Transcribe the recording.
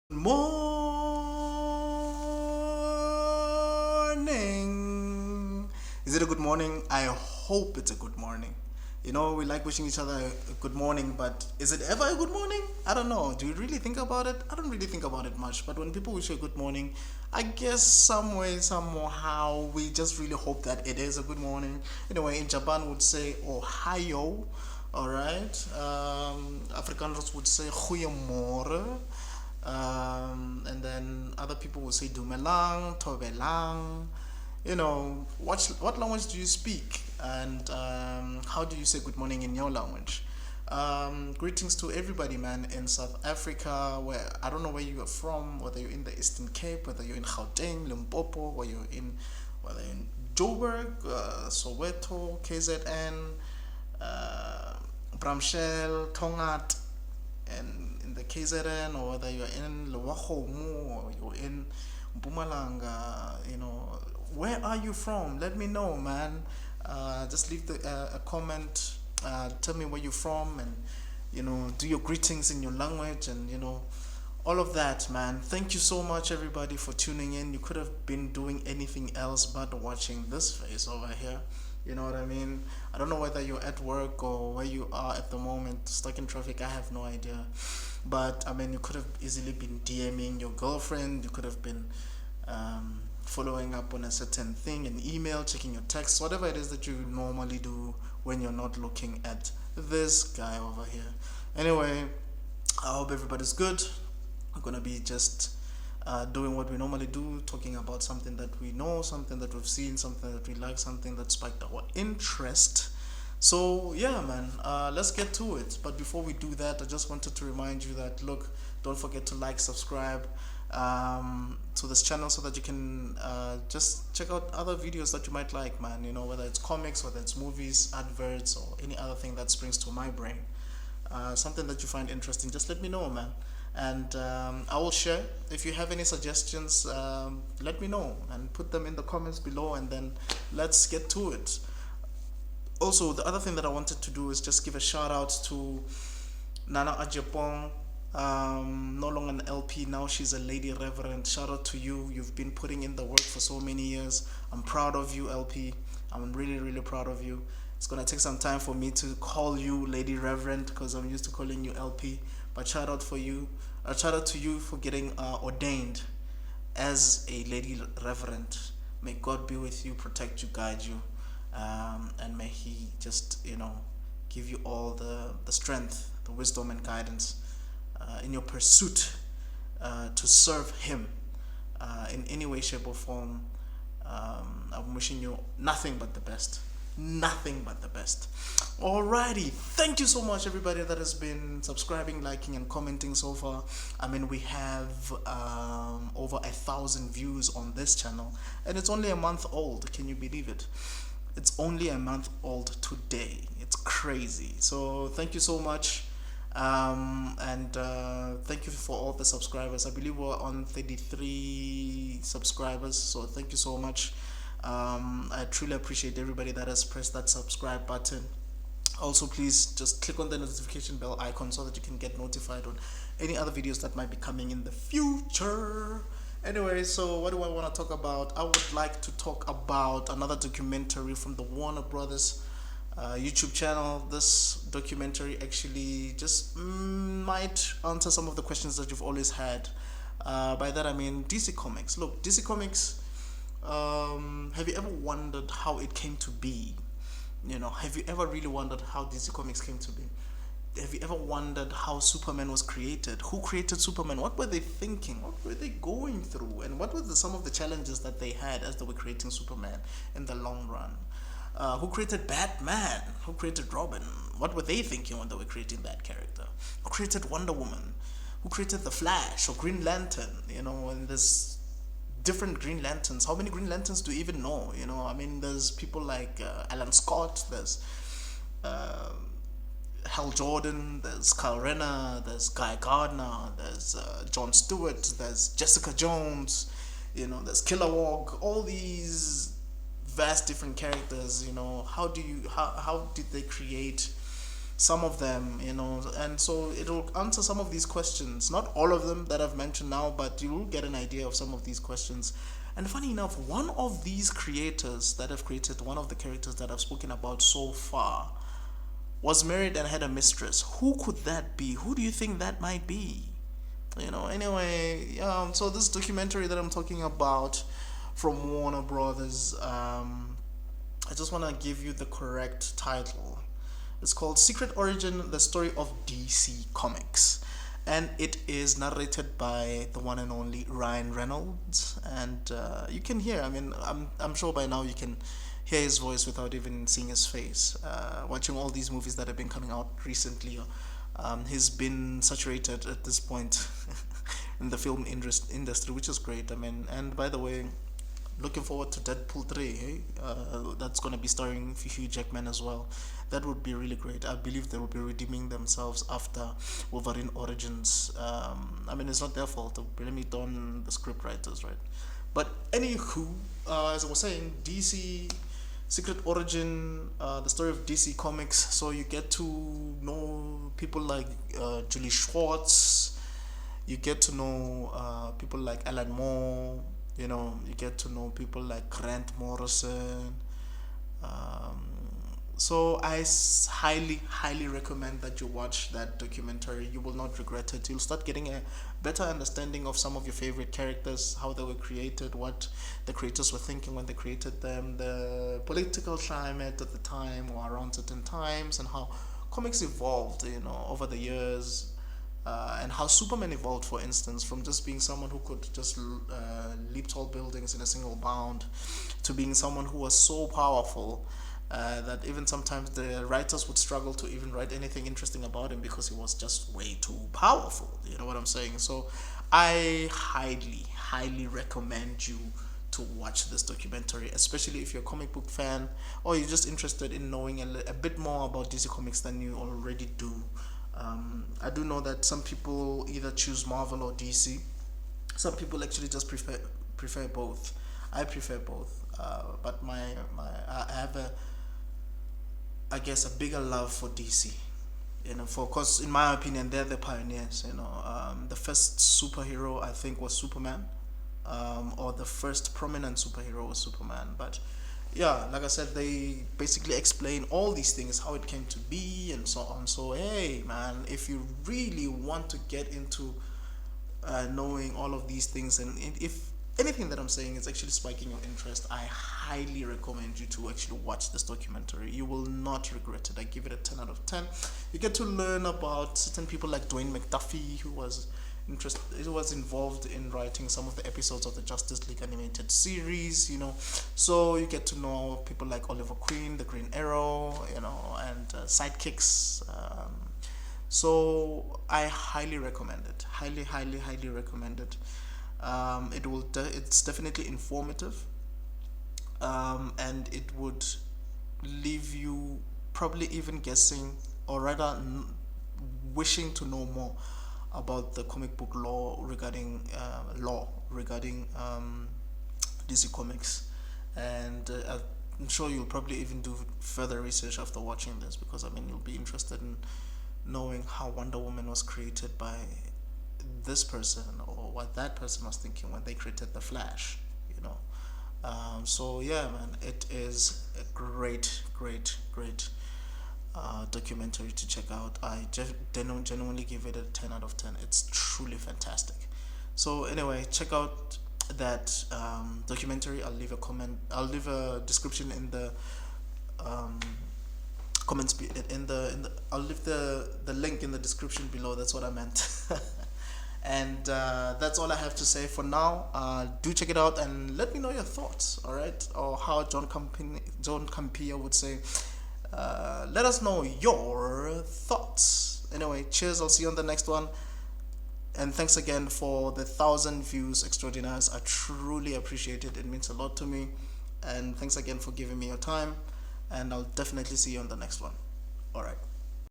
Morning. Is it a good morning? I hope it's a good morning. We like wishing each other a good morning, but is it ever a good morning? I don't know. Do you really think about it? I don't really think about it much, but when people wish you a good morning, I guess some way, somehow, we just really hope that it is a good morning. Anyway, in Japan would say Ohio, all right. Afrikaners would say Goeiemorgen. And then other people will say Dumelang, Tobelang. What language do you speak? And how do you say good morning in your language? Greetings to everybody, man, in South Africa, where I don't know where you are from, whether you're in the Eastern Cape, whether you're in Gauteng, Limpopo, whether you're in Joburg, Soweto, KZN, Bramshell, Tongat, and in the KZN, or whether you're in Lewachomu or you're in Mpumalanga, where are you from? Let me know, man. Just leave a comment. Tell me where you're from, and do your greetings in your language, and all of that, man. Thank you so much, everybody, for tuning in. You could have been doing anything else but watching this face over here. You know what I mean? I don't know whether you're at work or where you are at the moment, stuck in traffic. I have no idea. But I mean, you could have easily been DMing your girlfriend. You could have been following up on a certain thing, an email, checking your texts, whatever it is that you normally do when you're not looking at this guy over here. Anyway, I hope everybody's good. I'm gonna be just doing what we normally do, talking about something that we know, something that we've seen, something that we like, something that spiked our interest. So yeah, man, let's get to it. But before we do that, I just wanted to remind you that, look, don't forget to like, subscribe to this channel so that you can just check out other videos that you might like, man. Whether it's comics, whether it's movies, adverts, or any other thing that springs to my brain. Something that you find interesting, just let me know, man. And I will share. If you have any suggestions, let me know and put them in the comments below, and then let's get to it. Also, the other thing that I wanted to do is just give a shout out to Nana Ajapong. No longer an LP now, she's a lady reverend. Shout out to you. You've been putting in the work for so many years. I'm proud of you, LP. I'm really, really proud of you. It's gonna take some time for me to call you Lady Reverend because I'm used to calling you LP. But shout out for you. Shout out to you for getting ordained as a Lady Reverend. May God be with you, protect you, guide you, and may He just give you all the strength, the wisdom, and guidance in your pursuit to serve Him in any way, shape, or form. I'm wishing you nothing but the best. Nothing but the best. Alrighty, thank you so much, everybody that has been subscribing, liking, and commenting so far. I mean, we have over 1,000 views on this channel, and it's only a month old. Can you believe it? It's only a month old today. It's crazy. So thank you so much. And thank you for all the subscribers. I believe we're on 33 subscribers, so thank you so much. I truly appreciate everybody that has pressed that subscribe button. Also, please just click on the notification bell icon so that you can get notified on any other videos that might be coming in the future. Anyway, so what do I want to talk about? I would like to talk about another documentary from the Warner Brothers YouTube channel. This documentary actually just might answer some of the questions that you've always had. By that I mean DC Comics. Look, DC Comics, have you ever wondered how it came to be? Have you ever really wondered how DC Comics came to be? Have you ever wondered how Superman was created? Who created Superman? What were they thinking? What were they going through? And what were some of the challenges that they had as they were creating Superman in the long run? Who created Batman? Who created Robin? What were they thinking when they were creating that character? Who created Wonder Woman? Who created the Flash or Green Lantern? And there's different Green Lanterns. How many Green Lanterns do you even know? I mean, there's people like Alan Scott, there's Hal Jordan, there's Kyle Renner, there's Guy Gardner, there's Jon Stewart, there's Jessica Jones, there's Kilowog, all these vast different characters. How did they create some of them, and so it will answer some of these questions. Not all of them that I've mentioned now, but you will get an idea of some of these questions. And funny enough, one of these creators that have created one of the characters that I've spoken about so far was married and had a mistress. Who could that be? Who do you think that might be? Anyway, so this documentary that I'm talking about from Warner Brothers, I just want to give you the correct title. It's called Secret Origin: The Story of DC Comics, and it is narrated by the one and only Ryan Reynolds. And you can hear, I mean, I'm sure by now you can hear his voice without even seeing his face. Watching all these movies that have been coming out recently, he's been saturated at this point in the film industry, which is great. I mean, and by the way, looking forward to Deadpool 3. Hey? That's going to be starring Hugh Jackman as well. That would be really great. I believe they will be redeeming themselves after Wolverine Origins. I mean, it's not their fault. They blame it on the script writers, right? But anywho, as I was saying, DC Secret Origin, the story of DC Comics. So you get to know people like Julie Schwartz. You get to know people like Alan Moore. You get to know people like Grant Morrison. So I highly, highly recommend that you watch that documentary. You will not regret it. You'll start getting a better understanding of some of your favorite characters, how they were created, what the creators were thinking when they created them, the political climate at the time or around certain times, and how comics evolved, over the years. And how Superman evolved, for instance, from just being someone who could just leap tall buildings in a single bound to being someone who was so powerful that even sometimes the writers would struggle to even write anything interesting about him because he was just way too powerful. You know what I'm saying? So I highly, highly recommend you to watch this documentary, especially if you're a comic book fan or you're just interested in knowing a bit more about DC Comics than you already do. I do know that some people either choose Marvel or DC. Some people actually just prefer both. I prefer both, but I have I guess a bigger love for DC. Because in my opinion they're the pioneers. The first superhero I think was Superman, or the first prominent superhero was Superman. But yeah, like I said, they basically explain all these things, how it came to be, and so on. So hey, man, if you really want to get into knowing all of these things, and if anything that I'm saying is actually spiking your interest, I highly recommend you to actually watch this documentary. You will not regret it. I give it a 10 out of 10. You get to learn about certain people like Dwayne McDuffie, who was involved in writing some of the episodes of the Justice League animated series. So you get to know people like Oliver Queen, the Green Arrow, and sidekicks. So I highly recommend it. Highly, highly, highly recommend it. It's definitely informative, and it would leave you probably even guessing, or rather wishing to know more about the comic book regarding DC Comics. And I'm sure you'll probably even do further research after watching this, because I mean, you'll be interested in knowing how Wonder Woman was created by this person, or what that person was thinking when they created the Flash. So yeah, man, it is a great, great, great documentary to check out. I genuinely give it a 10 out of 10. It's truly fantastic. So anyway, check out that documentary. I'll leave a description in the comments I'll leave the link in the description below. That's what I meant. And that's all I have to say for now. Do check it out and let me know your thoughts, all right? Or how John Campia would say, let us know your thoughts. Anyway, cheers. I'll see you on the next one. And thanks again for the 1,000 views extraordinaires. I truly appreciate it. It means a lot to me. And thanks again for giving me your time. And I'll definitely see you on the next one. All right.